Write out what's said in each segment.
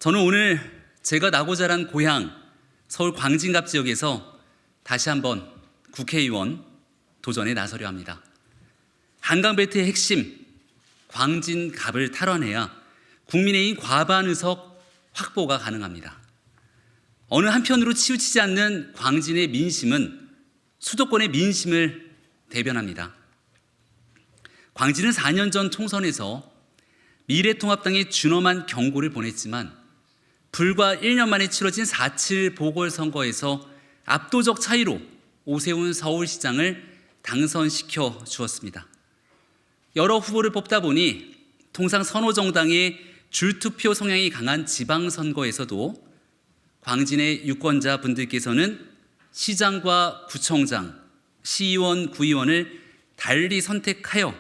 저는 오늘 제가 나고 자란 고향 서울 광진갑 지역에서 다시 한번 국회의원 도전에 나서려 합니다. 한강벨트의 핵심 광진갑을 탈환해야 국민의힘 과반 의석 확보가 가능합니다. 어느 한편으로 치우치지 않는 광진의 민심은 수도권의 민심을 대변합니다. 광진은 4년 전 총선에서 미래통합당에 준엄한 경고를 보냈지만 불과 1년 만에 치러진 4.7 보궐선거에서 압도적 차이로 오세훈 서울시장을 당선시켜 주었습니다. 여러 후보를 뽑다 보니 통상 선호정당의 줄투표 성향이 강한 지방선거에서도 광진의 유권자분들께서는 시장과 구청장, 시의원, 구의원을 달리 선택하여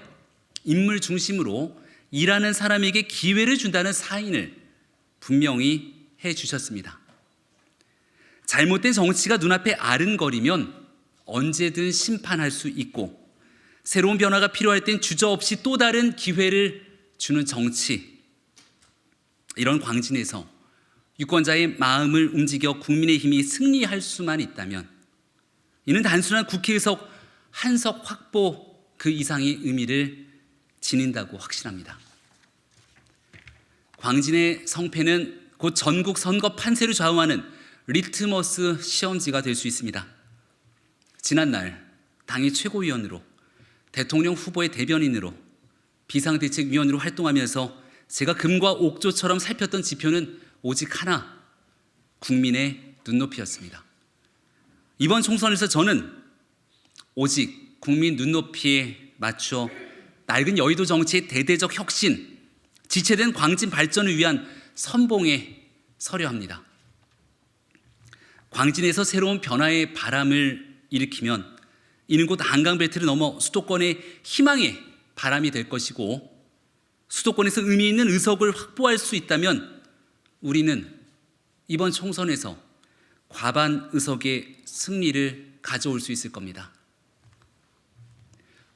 인물 중심으로 일하는 사람에게 기회를 준다는 사인을 분명히 해주셨습니다. 잘못된 정치가 눈앞에 아른거리면 언제든 심판할 수 있고 새로운 변화가 필요할 땐 주저없이 또 다른 기회를 주는 정치, 이런 광진에서 유권자의 마음을 움직여 국민의힘이 승리할 수만 있다면 이는 단순한 국회의석 한석 확보 그 이상의 의미를 지닌다고 확신합니다. 광진의 성패는 곧 전국 선거 판세를 좌우하는 리트머스 시험지가 될 수 있습니다. 지난날 당의 최고위원으로, 대통령 후보의 대변인으로, 비상대책위원으로 활동하면서 제가 금과 옥조처럼 살폈던 지표는 오직 하나, 국민의 눈높이였습니다. 이번 총선에서 저는 오직 국민 눈높이에 맞춰 낡은 여의도 정치의 대대적 혁신, 지체된 광진 발전을 위한 선봉에 서려 합니다. 광진에서 새로운 변화의 바람을 일으키면 이는 곧 한강벨트를 넘어 수도권의 희망의 바람이 될 것이고, 수도권에서 의미 있는 의석을 확보할 수 있다면 우리는 이번 총선에서 과반 의석의 승리를 가져올 수 있을 겁니다.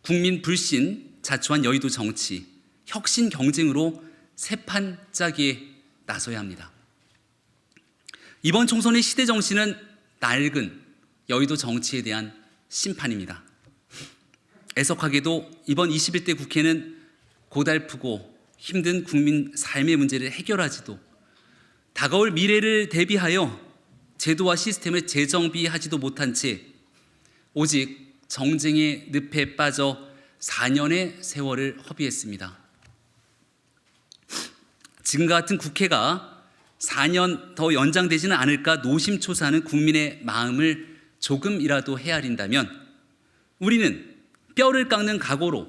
국민 불신 자초한 여의도 정치, 혁신 경쟁으로 새판 짜기에 나서야 합니다. 이번 총선의 시대 정신은 낡은 여의도 정치에 대한 심판입니다. 애석하게도 이번 21대 국회는 고달프고 힘든 국민 삶의 문제를 해결하지도, 다가올 미래를 대비하여 제도와 시스템을 재정비하지도 못한 채 오직 정쟁의 늪에 빠져 4년의 세월을 허비했습니다. 지금과 같은 국회가 4년 더 연장되지는 않을까 노심초사하는 국민의 마음을 조금이라도 헤아린다면 우리는 뼈를 깎는 각오로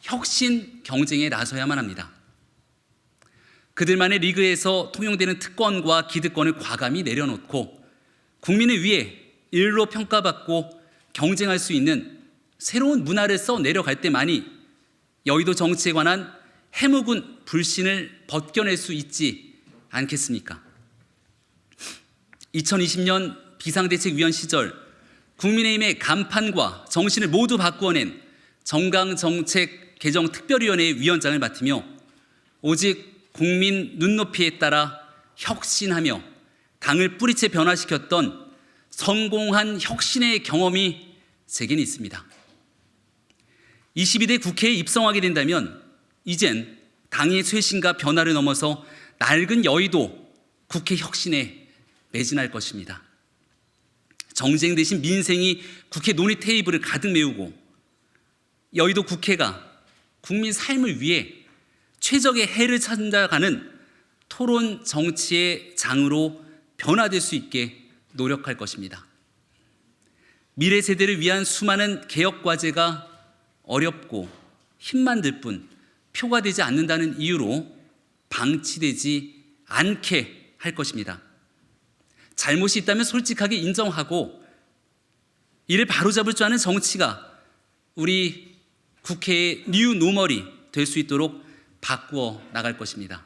혁신 경쟁에 나서야만 합니다. 그들만의 리그에서 통용되는 특권과 기득권을 과감히 내려놓고 국민을 위해 일로 평가받고 경쟁할 수 있는 새로운 문화를 써 내려갈 때만이 여의도 정치에 관한 해묵은 불신을 벗겨낼 수 있지 않겠습니까? 2020년 비상대책위원 시절 국민의힘의 간판과 정신을 모두 바꾸어낸 정강정책 개정특별위원회의 위원장을 맡으며 오직 국민 눈높이에 따라 혁신하며 당을 뿌리채 변화시켰던 성공한 혁신의 경험이 제게는 있습니다. 22대 국회에 입성하게 된다면 이젠 당의 쇄신과 변화를 넘어서 낡은 여의도 국회 혁신에 매진할 것입니다. 정쟁 대신 민생이 국회 논의 테이블을 가득 메우고 여의도 국회가 국민 삶을 위해 최적의 해를 찾아가는 토론 정치의 장으로 변화될 수 있게 노력할 것입니다. 미래 세대를 위한 수많은 개혁 과제가 어렵고 힘만 들 뿐 표가 되지 않는다는 이유로 방치되지 않게 할 것입니다. 잘못이 있다면 솔직하게 인정하고 이를 바로잡을 줄 아는 정치가 우리 국회의 뉴 노멀이 될 수 있도록 바꾸어 나갈 것입니다.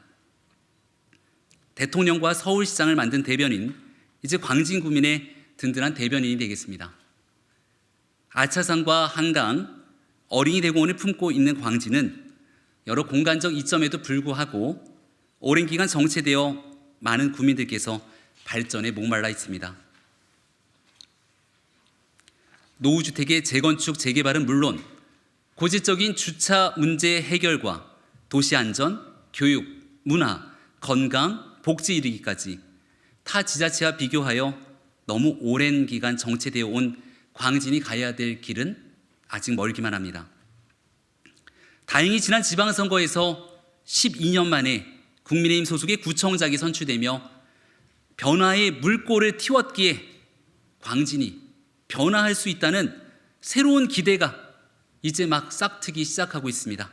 대통령과 서울시장을 만든 대변인, 이제 광진구민의 든든한 대변인이 되겠습니다. 아차산과 한강, 어린이 대공원을 품고 있는 광진은 여러 공간적 이점에도 불구하고 오랜 기간 정체되어 많은 국민들께서 발전에 목말라 있습니다. 노후주택의 재건축, 재개발은 물론 고질적인 주차 문제 해결과 도시 안전, 교육, 문화, 건강, 복지 이르기까지 타 지자체와 비교하여 너무 오랜 기간 정체되어 온 광진이 가야 될 길은 아직 멀기만 합니다. 다행히 지난 지방선거에서 12년 만에 국민의힘 소속의 구청장이 선출되며 변화의 물꼬를 틔웠기에 광진이 변화할 수 있다는 새로운 기대가 이제 막 싹트기 시작하고 있습니다.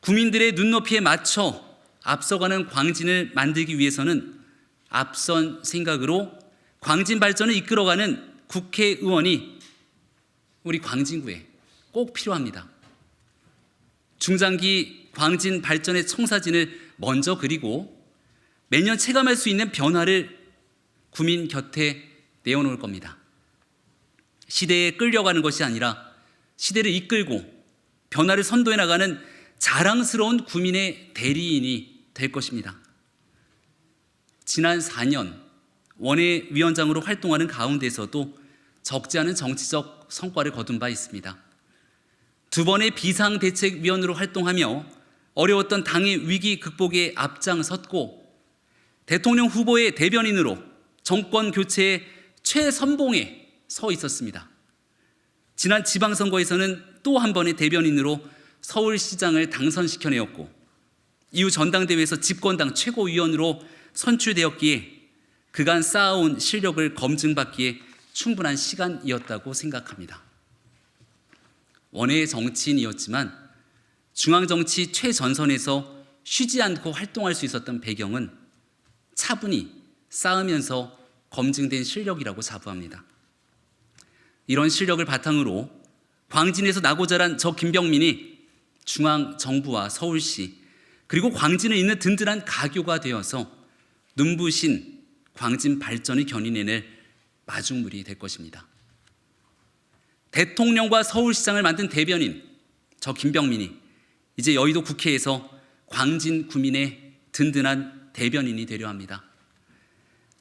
국민들의 눈높이에 맞춰 앞서가는 광진을 만들기 위해서는 앞선 생각으로 광진 발전을 이끌어가는 국회의원이 우리 광진구에 꼭 필요합니다. 중장기 광진 발전의 청사진을 먼저 그리고 매년 체감할 수 있는 변화를 국민 곁에 내어놓을 겁니다. 시대에 끌려가는 것이 아니라 시대를 이끌고 변화를 선도해 나가는 자랑스러운 국민의 대리인이 될 것입니다. 지난 4년 원외위원장으로 활동하는 가운데서도 적지 않은 정치적 성과를 거둔 바 있습니다. 2번의 비상대책위원으로 활동하며 어려웠던 당의 위기 극복에 앞장섰고 대통령 후보의 대변인으로 정권 교체의 최선봉에 서 있었습니다. 지난 지방선거에서는 또 한 번의 대변인으로 서울시장을 당선시켜내었고 이후 전당대회에서 집권당 최고위원으로 선출되었기에 그간 쌓아온 실력을 검증받기에 충분한 시간이었다고 생각합니다. 원외 정치인이었지만 중앙정치 최전선에서 쉬지 않고 활동할 수 있었던 배경은 차분히 쌓으면서 검증된 실력이라고 자부합니다. 이런 실력을 바탕으로 광진에서 나고 자란 저 김병민이 중앙정부와 서울시 그리고 광진에 있는 든든한 가교가 되어서 눈부신 광진 발전을 견인해낼 마중물이 될 것입니다. 대통령과 서울시장을 만든 대변인 저 김병민이 이제 여의도 국회에서 광진 구민의 든든한 대변인이 되려 합니다.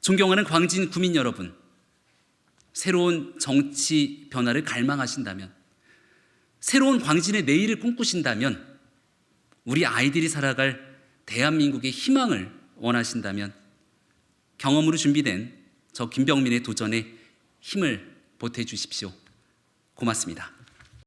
존경하는 광진 구민 여러분, 새로운 정치 변화를 갈망하신다면, 새로운 광진의 내일을 꿈꾸신다면, 우리 아이들이 살아갈 대한민국의 희망을 원하신다면 경험으로 준비된 저 김병민의 도전에 힘을 보태주십시오. 고맙습니다.